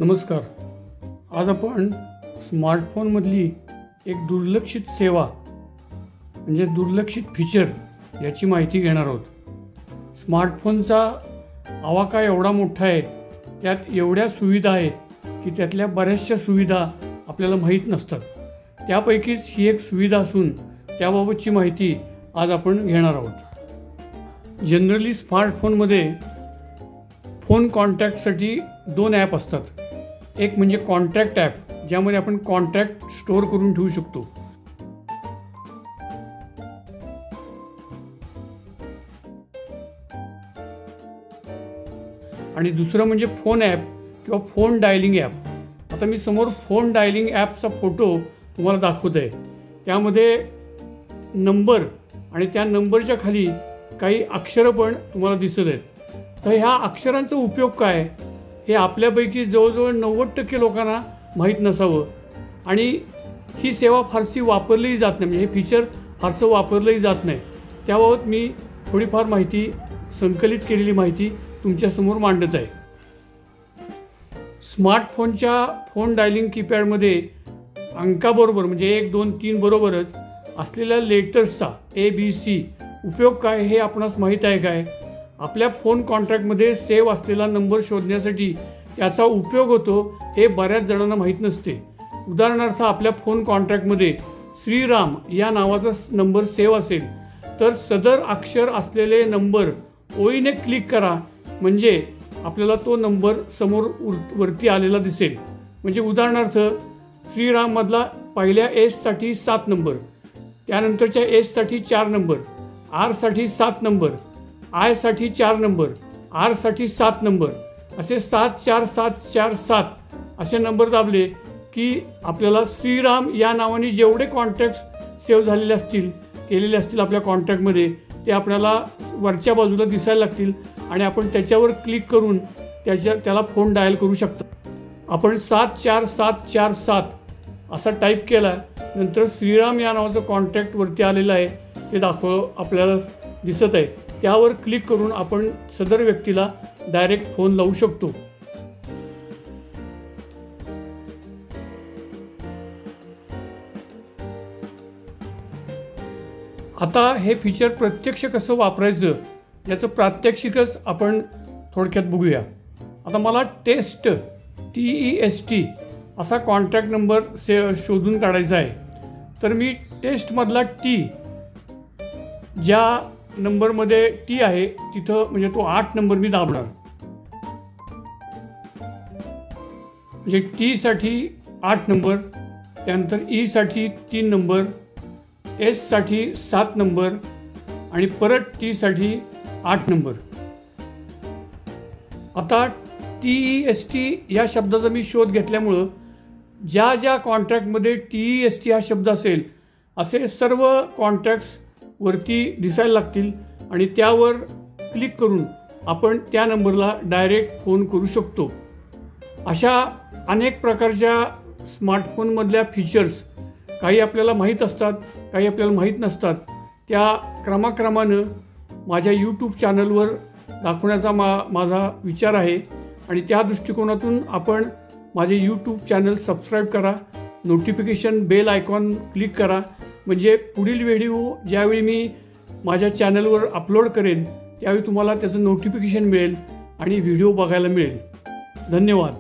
नमस्कार. आज आपण स्मार्टफोनमधली एक दुर्लक्षित सेवा म्हणजे दुर्लक्षित फीचर याची माहिती घेणार आहोत. स्मार्टफोनचा आवाका एवढा मोठा आहे, त्यात एवढ्या सुविधा आहेत की त्यातल्या बऱ्याचशा सुविधा आपल्याला माहीत नसतात. त्यापैकीच ही एक सुविधा असून त्याबाबतची माहिती आज आपण घेणार आहोत. जनरली स्मार्टफोनमध्ये फोन कॉन्टॅक्टसाठी 2 ॲप असतात. एक म्हणजे कॉन्टॅक्ट ॲप, ज्यामध्ये आपण कॉन्टॅक्ट स्टोअर करून ठेवू शकतो. आणि दुसरं म्हणजे फोन ॲप किंवा फोन डायलिंग ॲप. आता मी समोर फोन डायलिंग ॲपचा फोटो तुम्हाला दाखवत आहे. त्यामध्ये नंबर आणि त्या नंबरच्या खाली काही अक्षरं पण तुम्हाला दिसत आहेत. तर ह्या अक्षरांचा उपयोग काय हे आपल्यापैकी जवळजवळ 90% लोकांना माहीत नसावं. आणि ही सेवा फारशी वापरलीही जात नाही, म्हणजे हे फीचर फारसं वापरलंही जात नाही. त्याबाबत मी थोडीफार माहिती, संकलित केलेली माहिती तुमच्यासमोर मांडत आहे. स्मार्टफोनच्या फोन डायलिंग कीपॅडमध्ये अंकाबरोबर म्हणजे 1, 2, 3 बरोबरच असलेल्या लेटर्सचा ABC उपयोग काय हे आपणास माहीत आहे काय? आपल्या फोन कॉन्टॅक्टमध्ये सेव्ह असलेला नंबर शोधण्यासाठी त्याचा उपयोग होतो हे बऱ्याच जणांना माहीत नसते. उदाहरणार्थ, आपल्या फोन कॉन्टॅक्टमध्ये श्रीराम या नावाचा नंबर सेव्ह असेल तर सदर अक्षर असलेले नंबर ओळीने क्लिक करा, म्हणजे आपल्याला तो नंबर समोर वरती आलेला दिसेल. म्हणजे उदाहरणार्थ, श्रीराममधला पहिल्या एससाठी 7 नंबर, त्यानंतरच्या एससाठी 4 नंबर, आरसाठी 7 नंबर, आयसाठी 4 नंबर, आरसाठी 7 नंबर, असे 7 4 7 4 7 असे नंबर दाबले की आपल्याला श्रीराम या नावाने जेवढे कॉन्टॅक्ट्स सेव्ह झालेले असतील, केलेले असतील आपल्या कॉन्टॅक्टमध्ये, ते आपल्याला वरच्या बाजूला दिसायला लागतील आणि आपण त्याच्यावर क्लिक करून त्याला फोन डायल करू शकतो. आपण 7 4 7 4 7 असा टाईप केला, नंतर श्रीराम या नावाचं कॉन्टॅक्ट वरती आलेलं आहे ते आपल्याला दिसत आहे. त्यावर क्लिक करून आपण सदर व्यक्तीला डायरेक्ट फोन लावू शकतो. आता हे फीचर प्रत्यक्ष कसं वापरायचं याचं प्रात्यक्षिकच आपण थोडक्यात बघूया. आता मला टेस्ट TEST असा कॉन्टॅक्ट नंबर शोधून काढायचा आहे. तर मी टेस्टमधला T, ज्या नंबरमध्ये T आहे तिथं म्हणजे तो 8 नंबर मी दाबणार. म्हणजे Tसाठी 8 नंबर, त्यानंतर Eसाठी 3 नंबर, Sसाठी 7 नंबर आणि परत Tसाठी 8 नंबर. आता TEST या शब्दाचा मी शोध घेतल्यामुळं ज्या ज्या कॉन्टॅक्टमध्ये TEST हा शब्द असेल असे सर्व कॉन्टॅक्ट्स वरती दिसायला लागतील आणि त्यावर क्लिक करून आपण त्या नंबरला डायरेक्ट फोन करू शकतो. अशा अनेक प्रकारच्या स्मार्टफोनमधल्या फीचर्स काही आपल्याला माहीत असतात, काही आपल्याला माहीत नसतात. त्या क्रमाक्रमानं माझ्या यूट्यूब चॅनलवर दाखवण्याचा माझा विचार आहे आणि त्या दृष्टिकोनातून आपण माझे यूट्यूब चॅनल सबस्क्राईब करा, नोटिफिकेशन बेल आयकॉन क्लिक करा, म्हणजे पुढील व्हिडिओ ज्यावेळी मी माझ्या चॅनलवर अपलोड करेन त्यावेळी तुम्हाला त्याचं नोटिफिकेशन मिळेल आणि व्हिडिओ बघायला मिळेल. धन्यवाद.